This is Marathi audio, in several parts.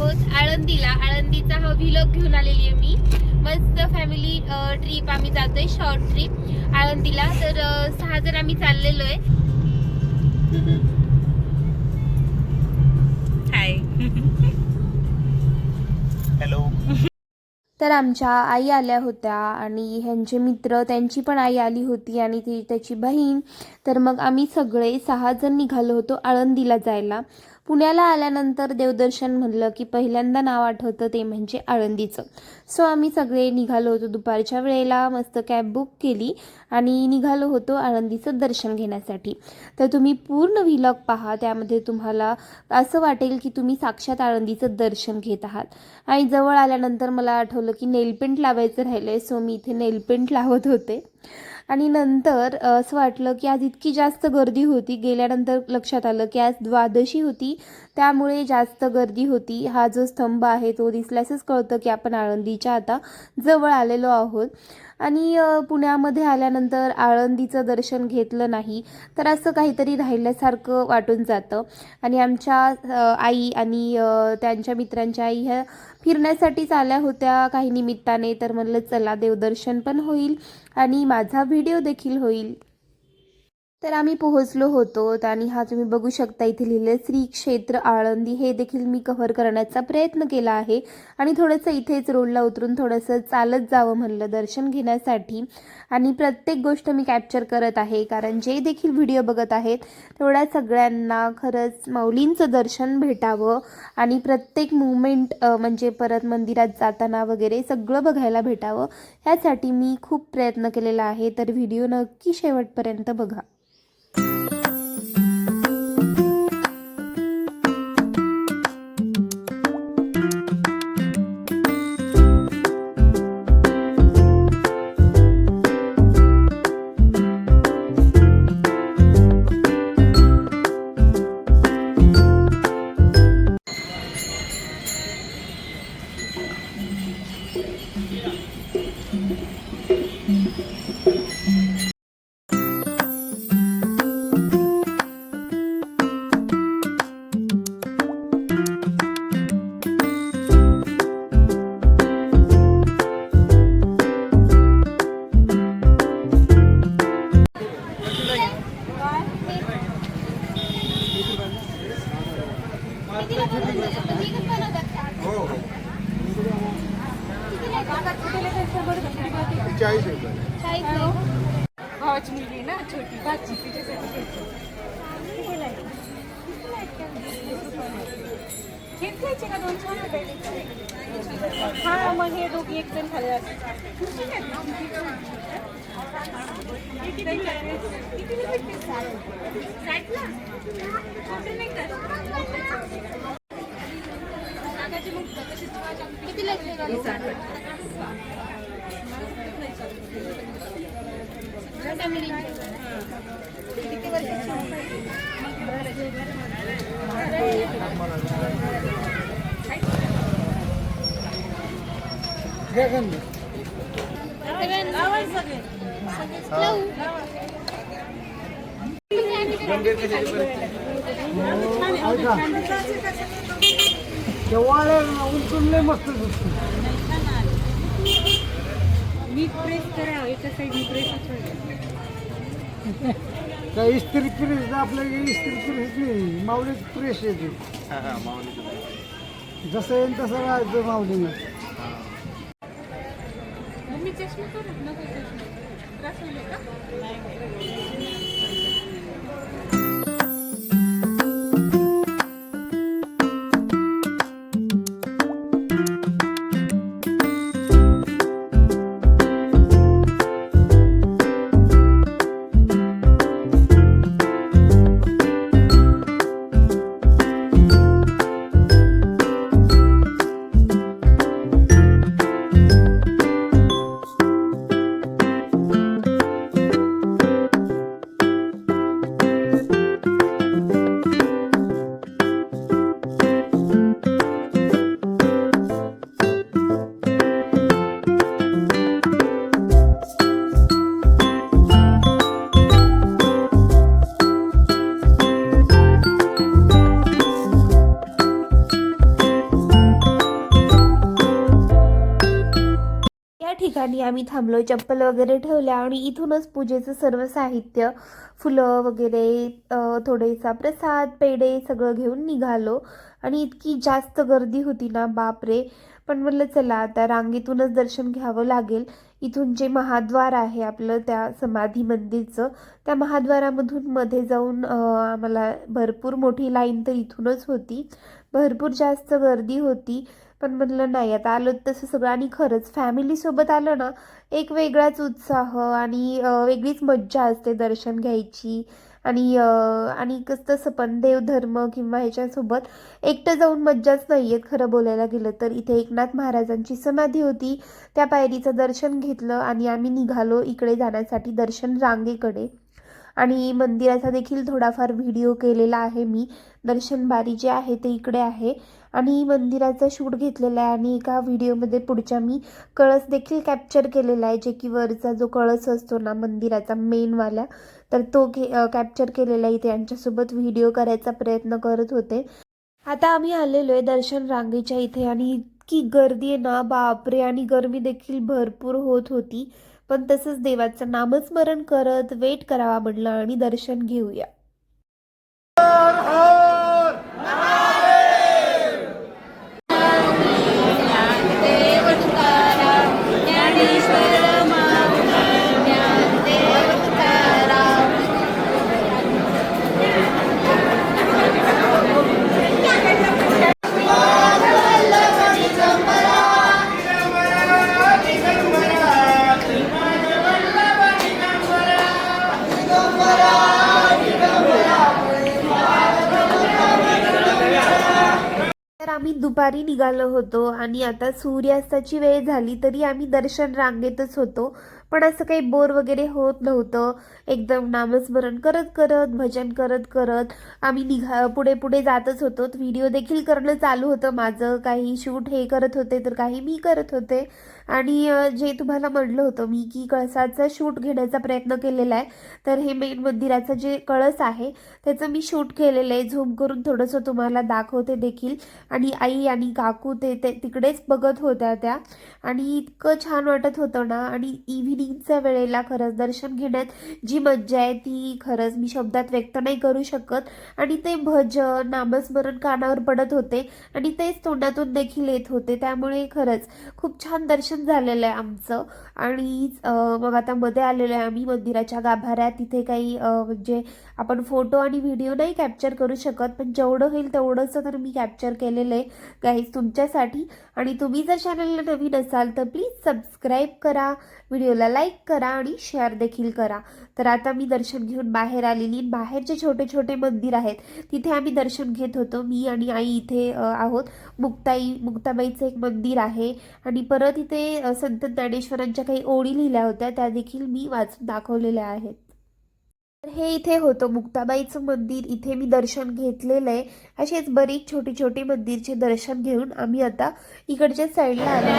आहोत आळंदीला. आळंदीचा हा व्लॉग घेऊन आलेली आहे मी. मस्त फॅमिली ट्रिप आम्ही जातोय, शॉर्ट ट्रिप आळंदीला. तर 6 जण आम्ही चाललेलो आहे. हाय. हॅलो. तर आमच्या आई आल्या होत्या आणि ह्यांचे मित्र, त्यांची पण आई आली होती आणि ती त्याची बहीण. तर मग आम्ही सगळे 6 जण निघालो होतो आळंदीला जायला. पुण्याला आल्यानंतर देवदर्शन म्हणलं की पहिल्यांदा नाव आठवतं ते म्हणजे आळंदीचं. सो आम्ही सगळे निघालो होतो दुपारच्या वेळेला, मस्त कॅब बुक केली आणि निघालो होतो आळंदीचं दर्शन घेण्यासाठी. तर तुम्ही पूर्ण व्लॉग पहा, त्यामध्ये तुम्हाला असं वाटेल की तुम्ही साक्षात आळंदीचं दर्शन घेत आहात. आणि जवळ आल्यानंतर मला आठवलं की नेलपेंट लावायचं राहिलं आहे, सो मी इथे नेलपेंट लावत होते. आणि नंतर असं वाटलं की आज इतकी जास्त गर्दी होती. गेल्यानंतर लक्षात आलं की आज द्वादशी होती, त्यामुळे जास्त गर्दी होती. हा जो स्तंभ आहे तो दिसल्यासच कळतं की आपण आळंदीच्या आता जवळ आलेलो आहोत. आणि पुण्यामध्ये आल्यानंतर आळंदीचं दर्शन घेतलं नाही तर असं काहीतरी राहिल्यासारखं वाटून जातं. आणि आमच्या आई आणि त्यांच्या मित्रांच्या आई ह्या फिरण्यासाठीच आल्या होत्या काही निमित्ताने. तर म्हणलं चला, देवदर्शन पण होईल आणि माझा व्हिडिओ देखील होईल. तर आम्ही पोहोचलो होतो आणि हा तुम्ही बघू शकता इथे लिहिलं श्री क्षेत्र आळंदी. हे देखील मी कव्हर करण्याचा प्रयत्न केला आहे. आणि थोडंसं इथेच रोडला उतरून थोडंसं चालत जावं म्हणलं दर्शन घेण्यासाठी. आणि प्रत्येक गोष्ट मी कॅप्चर करत आहे, कारण जे देखील व्हिडिओ बघत आहेत तेवढ्या सगळ्यांना खरंच माऊलींचं दर्शन भेटावं आणि प्रत्येक मुवमेंट म्हणजे परत मंदिरात जाताना वगैरे सगळं बघायला भेटावं, ह्यासाठी मी खूप प्रयत्न केलेला आहे. तर व्हिडिओ नक्की शेवटपर्यंत बघा. भावाची मुलगी ना, छोटी भाची, तिच्यासाठी हेच घ्यायचे का? 2 छान होते. हा, मग हे दोघी एक जण खाली किती मस्त नीट प्रेस करा, एका साईडनी प्रेसच काय इस्त्री प्रेस, आपल्या इस्त्री प्रेस नाही, माऊलीच प्रेस येते. जसं येईल तसं राहायचं माऊलीनं. मी चष्मा करू नको, चष्मा त्रास होईल का? ठिकाणी आम्ही थांबलो, चप्पल वगैरे ठेवल्या आणि इथूनच पूजेचं सर्व साहित्य, फुलं वगैरे, थोडेसा प्रसाद, पेढे सगळं घेऊन निघालो. आणि इतकी जास्त गर्दी होती ना, बापरे. पण म्हटलं चला आता रांगेतूनच दर्शन घ्यावं लागेल. इथून जे महाद्वार आहे आपलं त्या समाधी मंदिरचं, त्या महाद्वारामधून मध्ये जाऊन आम्हाला भरपूर मोठी लाईन तर इथूनच होती, भरपूर जास्त गर्दी होती. पण म्हणलं नाही, आता आलो तसं सगळं. आणि खरंच फॅमिलीसोबत आलं ना, एक वेगळाच उत्साह आणि वेगळीच मज्जा असते दर्शन घ्यायची. आणि तसं पण देवधर्म किंवा ह्याच्यासोबत एकटं जाऊन मज्जाच नाही येत खरं बोलायला गेलं तर. इथे एकनाथ महाराजांची समाधी होती, त्या पायरीचं दर्शन घेतलं आणि आम्ही निघालो इकडे जाण्यासाठी दर्शन रांगेकडे. आणि मंदिराचा देखील थोडाफार व्हिडिओ केलेला आहे मी. दर्शन बारी जे आहे ते इकडे आहे आणि मंदिराचा शूट घेतलेला आहे. आणि एका व्हिडिओमध्ये पुढच्या मी कळस देखील कॅप्चर केलेला आहे, जे की वरचा जो कळस असतो ना मंदिराचा मेनवाला, तर तो कॅप्चर केलेला आहे. इथे यांच्यासोबत व्हिडिओ करायचा प्रयत्न करत होते. आता आम्ही आलेलो आहे दर्शन रांगेच्या इथे आणि इतकी गर्दी आहे ना, बापरे. आणि गरमी देखील भरपूर होत होती. पण तसंच देवाचं नामस्मरण करत वेट करावा म्हटलं आणि दर्शन घेऊया. तर आम्ही दुपारी निघालो होतो आणि आता सूर्यास्ताची वेळ झाली तरी आम्ही दर्शन रांगेतच होतो. पण असं काही बोर वगैरे होत नव्हतं. एकदम नामस्मरण करत करत, भजन करत करत आम्ही पुढे पुढे जातच होतो. व्हिडिओ देखील करणं चालू होतं माझं. काही शूट हे करत होते तर काही मी करत होते. आणि जे तुम्हाला म्हटलं होतं मी की कळसाचा शूट घेण्याचा प्रयत्न केलेला आहे, तर हे मेन मंदिराचं जे कळस आहे त्याचं मी शूट केलेलं आहे. झूम करून थोडंसं तुम्हाला दाखवते देखील. आणि आई आणि काकू ते तिकडेच बघत होत्या त्या. आणि इतकं छान वाटत होतं ना. आणि इव्हिनिंगच्या वेळेला खरंच दर्शन घेण्यात जी मज्जा आहे ती खरंच मी शब्दात व्यक्त नाही करू शकत. आणि ते भजन नामस्मरण कानावर पडत होते आणि तेच तोंडातून देखील येत होते. त्यामुळे खरंच खूप छान दर्शन झालेलं आहे आमचं. आणि मग आता मध्ये आलेलो आहे आम्ही मंदिराच्या गाभाऱ्यात. तिथे काही म्हणजे आपण फोटो आणि व्हिडिओ नाही कॅप्चर करू शकत, पण जेवढं होईल तेवढंच तर मी कॅप्चर केलेलं आहे गाईज तुमच्यासाठी. आणि तुम्ही जर चॅनलला नवीन असाल तर प्लीज सबस्क्राईब करा, व्हिडिओला लाईक करा आणि शेअर देखील करा. तर आता मी दर्शन घेऊन बाहेर आलेली. बाहेर जे छोटे छोटे मंदिर आहेत तिथे आम्ही दर्शन घेत होतो. मी आणि आई इथे आहोत. मुक्ताबाईचं एक मंदिर आहे आणि परत इथे संत ज्ञानेश्वरांच्या काही ओळी लिहिल्या होत्या, त्या देखील मी वाचून दाखवलेल्या आहेत. तर हे इथे होतं मुक्ताबाईचं मंदिर. इथे मी दर्शन घेतलेलं आहे. असेच बरीच छोटी छोटी मंदिरचे दर्शन घेऊन आम्ही आता इकडच्या साईडला आलो.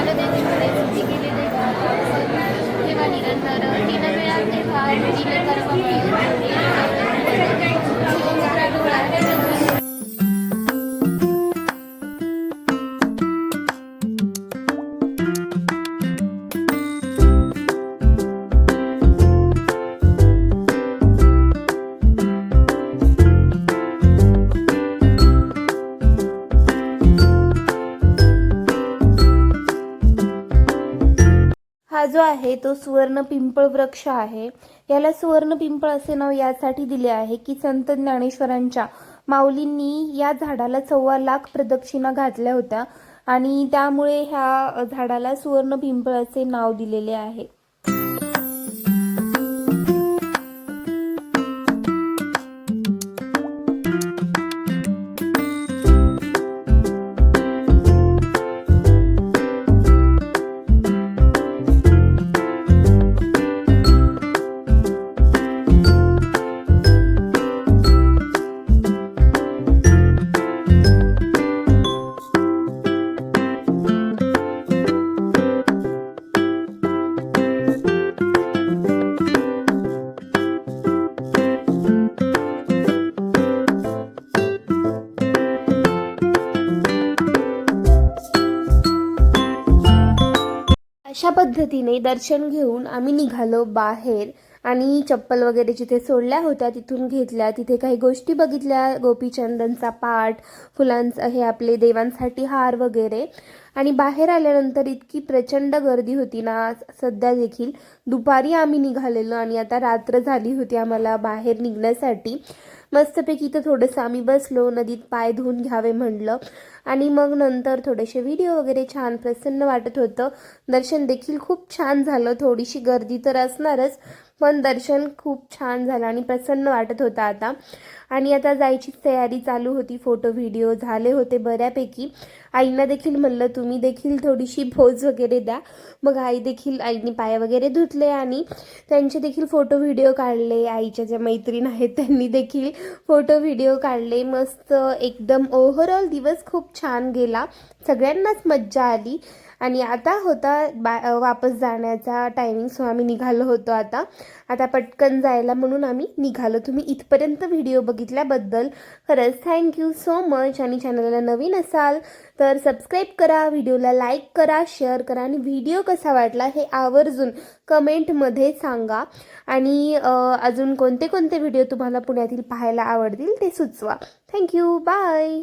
हा जो आहे तो सुवर्ण पिंपळ वृक्ष आहे. याला सुवर्ण पिंपळ असे नाव यासाठी दिले आहे की संत ज्ञानेश्वरांच्या माऊलींनी या झाडाला 1.25 लाख प्रदक्षिणा घातल्या होत्या आणि त्यामुळे ह्या झाडाला सुवर्ण पिंपळ असे नाव दिलेले आहे. अशा पद्धतीने दर्शन घेऊन आम्ही निघालो बाहेर आणि चप्पल वगैरे जिथे सोडल्या होत्या तिथून घेतल्या. तिथे काही गोष्टी बघितल्या, गोपीचंदनचा पाठ, फुलांचं हे आपले देवांसाठी हार वगैरे. आणि बाहेर आल्यानंतर इतकी प्रचंड गर्दी होती ना, सध्या देखील दुपारी आम्ही निघालेलो आणि आता रात्र झाली होती आम्हाला बाहेर निघण्यासाठी. मस्तपैकी इथं थोडंसं आम्ही बसलो, नदीत पाय धुवून घ्यावे म्हणलं आणि मग नंतर थोडेसे व्हिडिओ वगैरे छान प्रसन्न वाटत होतं. दर्शन देखील खूप छान झालं. थोडीशी गर्दी तर असणारच, पण दर्शन खूप छान झालं आणि प्रसन्न वाटत होतं आता. आणि आता जायची तयारी चालू होती. फोटो व्हिडिओ झाले होते बऱ्यापैकी. आईंना देखील म्हणलं तुम्ही देखील थोडीशी पोज वगैरे द्या. मग आईने पाय वगैरे धुतले आणि त्यांचे देखील फोटो व्हिडिओ काढले. आईच्या ज्या मैत्रीण आहेत त्यांनी देखील फोटो व्हिडिओ काढले. मस्त एकदम ओव्हरऑल दिवस खूप छान गेला. सगळ्यांनाच मज्जा आली. आणि आता होता वापस जाण्याचा टायमिंग, सो आम्ही निघालो होतो आता पटकन जायला म्हणून आम्ही निघालो. तुम्ही इथपर्यंत व्हिडिओ बघितल्याबद्दल खरंच थँक्यू सो मच. आणि चॅनलला नवीन असाल तर सबस्क्राईब करा, व्हिडिओला लाईक करा, शेअर करा आणि व्हिडिओ कसा वाटला हे आवर्जून कमेंटमध्ये सांगा. आणि अजून कोणते कोणते व्हिडिओ तुम्हाला पुण्यातील पाहायला आवडतील ते सुचवा. Thank you, bye.